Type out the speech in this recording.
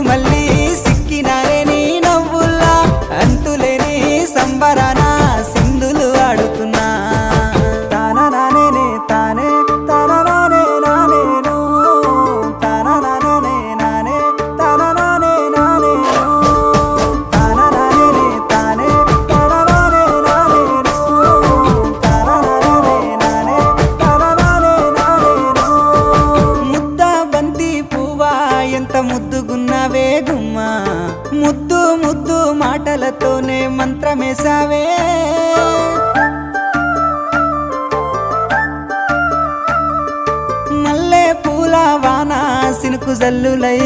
మళ్ళీ సిక్కినారే నీ నవ్వుల్లా అంతులేని సంబరాన సింధులు ఆడుతున్నా తాననానే తానే తాననానే నానేను తాననానే నానే తాననానే నానేను తాననానే తానే తాననానే నానేను తాననానే నానే తాననానే నానేను ముద్ద బంతి పువ్వా ఎంత ముద్దుగున్నావే గుమ్మా ముద్దు ముద్దు మాటలతోనే మంత్రమేసావే మల్లె పూల వాన సినుకు జల్లులై